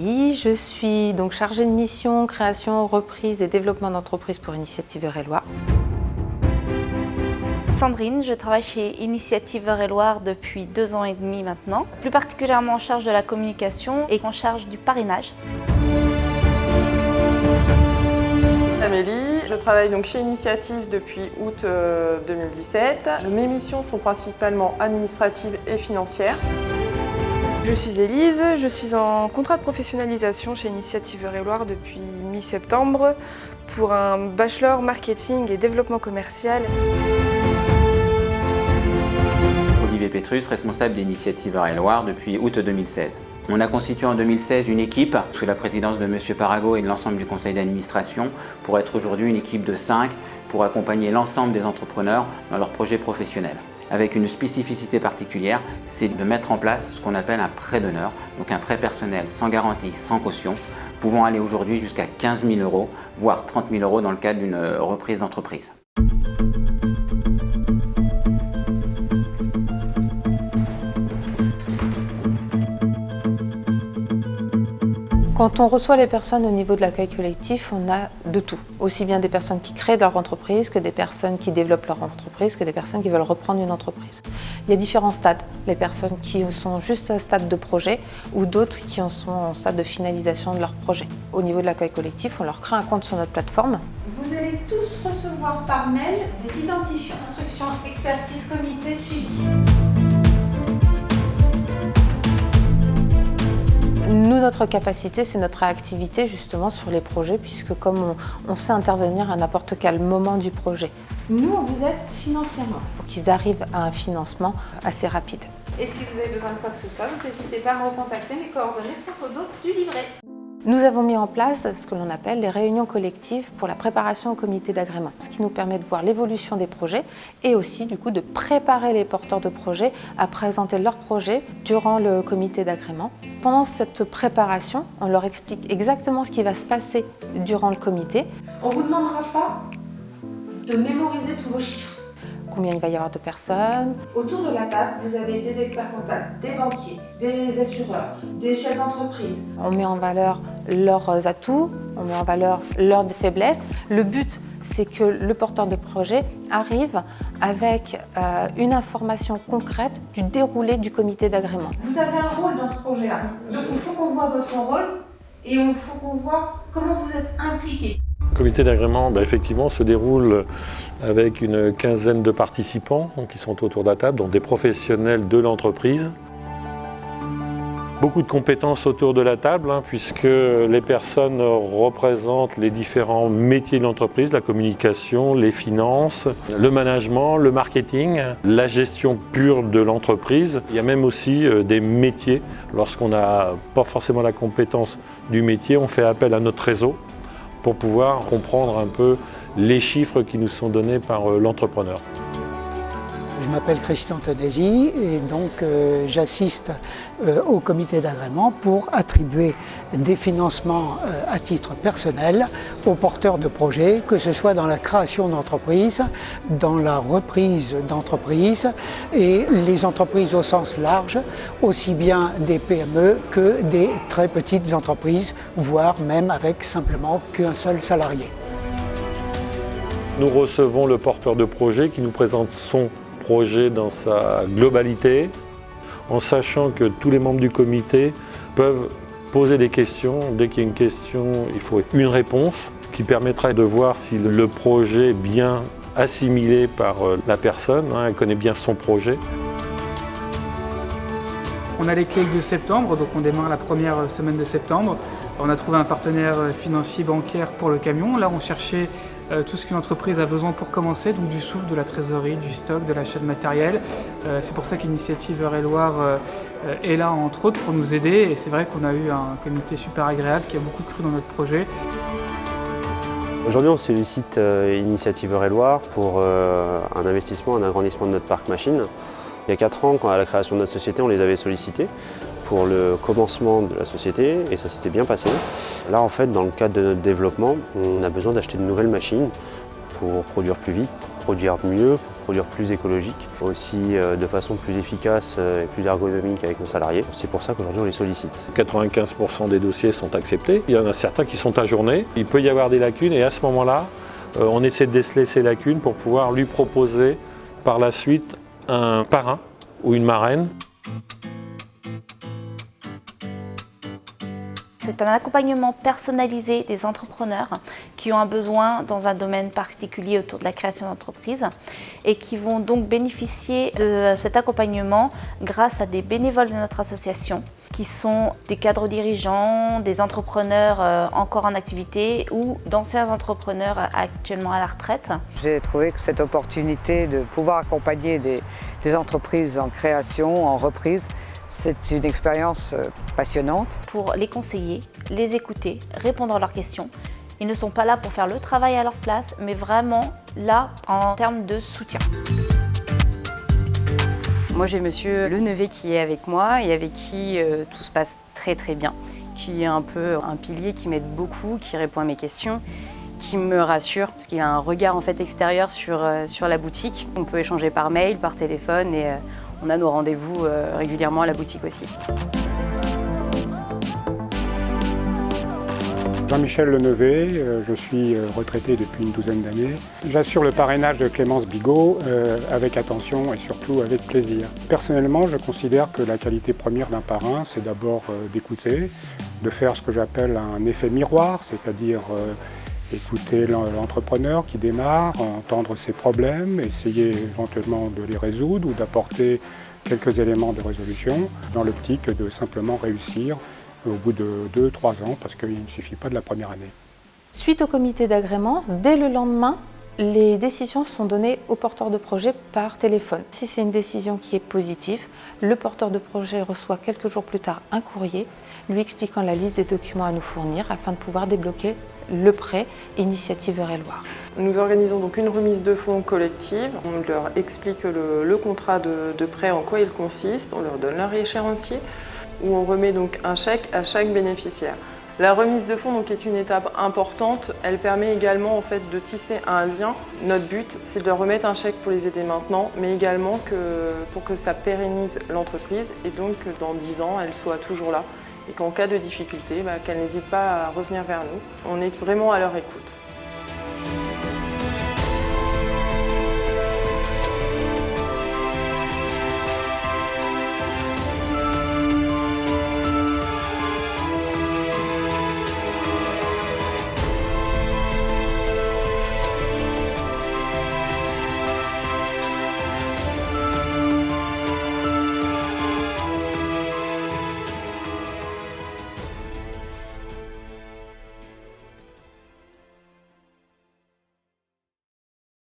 Amélie, je suis donc chargée de mission, création, reprise et développement d'entreprise pour Initiative Eure-et-Loir. Sandrine, je travaille chez Initiative Eure-et-Loir depuis 2 ans et demi maintenant, plus particulièrement en charge de la communication et en charge du parrainage. Amélie, je travaille donc chez Initiative depuis août 2017. Mes missions sont principalement administratives et financières. Je suis Élise, je suis en contrat de professionnalisation chez Initiative Eure-et-Loir depuis mi-septembre pour un bachelor marketing et développement commercial. Olivier Pétrus, responsable d'Initiative Eure-et-Loir depuis août 2016. On a constitué en 2016 une équipe sous la présidence de M. Parago et de l'ensemble du conseil d'administration pour être aujourd'hui une équipe de 5 pour accompagner l'ensemble des entrepreneurs dans leurs projets professionnels. Avec une spécificité particulière, c'est de mettre en place ce qu'on appelle un prêt d'honneur, donc un prêt personnel sans garantie, sans caution, pouvant aller aujourd'hui jusqu'à 15 000 €, voire 30 000 € dans le cadre d'une reprise d'entreprise. Quand on reçoit les personnes au niveau de l'accueil collectif, on a de tout. Aussi bien des personnes qui créent leur entreprise, que des personnes qui développent leur entreprise, que des personnes qui veulent reprendre une entreprise. Il y a différents stades. Les personnes qui sont juste à stade de projet ou d'autres qui en sont en stade de finalisation de leur projet. Au niveau de l'accueil collectif, on leur crée un compte sur notre plateforme. Vous allez tous recevoir par mail des identifiants, instructions, expertise, comité, suivi. Nous, notre capacité, c'est notre réactivité justement sur les projets, puisque comme on sait intervenir à n'importe quel moment du projet. Nous, on vous aide financièrement. Pour qu'ils arrivent à un financement assez rapide. Et si vous avez besoin de quoi que ce soit, vous n'hésitez pas à me recontacter, mes coordonnées sont au dos du livret. Nous avons mis en place ce que l'on appelle les réunions collectives pour la préparation au comité d'agrément, ce qui nous permet de voir l'évolution des projets et aussi du coup de préparer les porteurs de projets à présenter leurs projets durant le comité d'agrément. Pendant cette préparation, on leur explique exactement ce qui va se passer durant le comité. On ne vous demandera pas de mémoriser tous vos chiffres. Combien il va y avoir de personnes. Autour de la table, vous avez des experts comptables, des banquiers, des assureurs, des chefs d'entreprise. On met en valeur leurs atouts, on met en valeur leurs faiblesses. Le but, c'est que le porteur de projet arrive avec une information concrète du déroulé du comité d'agrément. Vous avez un rôle dans ce projet-là, donc il faut qu'on voit votre rôle et il faut qu'on voit comment vous êtes impliqué. Le comité d'agrément, effectivement, se déroule avec une quinzaine de participants qui sont autour de la table, donc des professionnels de l'entreprise. Beaucoup de compétences autour de la table, puisque les personnes représentent les différents métiers de l'entreprise, la communication, les finances, le management, le marketing, la gestion pure de l'entreprise. Il y a même aussi des métiers. Lorsqu'on n'a pas forcément la compétence du métier, on fait appel à notre réseau pour pouvoir comprendre un peu les chiffres qui nous sont donnés par l'entrepreneur. Je m'appelle Christian Tedesi et donc j'assiste au comité d'agrément pour attribuer des financements à titre personnel aux porteurs de projets, que ce soit dans la création d'entreprise, dans la reprise d'entreprise et les entreprises au sens large, aussi bien des PME que des très petites entreprises, voire même avec simplement qu'un seul salarié. Nous recevons le porteur de projet qui nous présente son projet dans sa globalité, en sachant que tous les membres du comité peuvent poser des questions. Dès qu'il y a une question, il faut une réponse qui permettra de voir si le projet est bien assimilé par la personne, elle connaît bien son projet. On a les clés de septembre, donc on démarre la première semaine de septembre. On a trouvé un partenaire financier bancaire pour le camion. Là, on cherchait tout ce qu'une entreprise a besoin pour commencer, donc du souffle, de la trésorerie, du stock, de l'achat de matériel. C'est pour ça qu'Initiative Eure-et-Loir est là, entre autres, pour nous aider. Et c'est vrai qu'on a eu un comité super agréable qui a beaucoup cru dans notre projet. Aujourd'hui, on sollicite Initiative Eure-et-Loir pour un investissement, un agrandissement de notre parc machine. Il y a 4 ans, à la création de notre société, on les avait sollicités pour le commencement de la société et ça s'était bien passé. Là, en fait, dans le cadre de notre développement, on a besoin d'acheter de nouvelles machines pour produire plus vite, pour produire mieux, pour produire plus écologique, aussi de façon plus efficace et plus ergonomique avec nos salariés. C'est pour ça qu'aujourd'hui on les sollicite. 95% des dossiers sont acceptés. Il y en a certains qui sont ajournés. Il peut y avoir des lacunes et à ce moment-là, on essaie de déceler ces lacunes pour pouvoir lui proposer par la suite un parrain ou une marraine. C'est un accompagnement personnalisé des entrepreneurs qui ont un besoin dans un domaine particulier autour de la création d'entreprise et qui vont donc bénéficier de cet accompagnement grâce à des bénévoles de notre association qui sont des cadres dirigeants, des entrepreneurs encore en activité ou d'anciens entrepreneurs actuellement à la retraite. J'ai trouvé que cette opportunité de pouvoir accompagner des entreprises en création, en reprise, c'est une expérience passionnante. Pour les conseiller, les écouter, répondre à leurs questions. Ils ne sont pas là pour faire le travail à leur place, mais vraiment là en termes de soutien. Moi j'ai monsieur Lenevé qui est avec moi et avec qui tout se passe très très bien, qui est un peu un pilier qui m'aide beaucoup, qui répond à mes questions, qui me rassure, parce qu'il a un regard en fait extérieur sur la boutique. On peut échanger par mail, par téléphone et on a nos rendez-vous régulièrement à la boutique aussi. Jean-Michel Lenevé, je suis retraité depuis une douzaine d'années. J'assure le parrainage de Clémence Bigot avec attention et surtout avec plaisir. Personnellement, je considère que la qualité première d'un parrain, c'est d'abord d'écouter, de faire ce que j'appelle un effet miroir, c'est-à-dire écouter l'entrepreneur qui démarre, entendre ses problèmes, essayer éventuellement de les résoudre ou d'apporter quelques éléments de résolution dans l'optique de simplement réussir au bout de 2-3 ans, parce qu'il ne suffit pas de la première année. Suite au comité d'agrément, dès le lendemain, les décisions sont données au porteur de projet par téléphone. Si c'est une décision qui est positive, le porteur de projet reçoit quelques jours plus tard un courrier lui expliquant la liste des documents à nous fournir afin de pouvoir débloquer le prêt Initiative Eure-et-Loir. Nous organisons donc une remise de fonds collective. On leur explique le contrat de prêt, en quoi il consiste, on leur donne leur échéancier, où on remet donc un chèque à chaque bénéficiaire. La remise de fonds donc, est une étape importante. Elle permet également en fait, de tisser un lien. Notre but, c'est de leur remettre un chèque pour les aider maintenant, mais également pour que ça pérennise l'entreprise et donc que dans 10 ans, elle soit toujours là. Et qu'en cas de difficulté, qu'elle n'hésite pas à revenir vers nous. On est vraiment à leur écoute.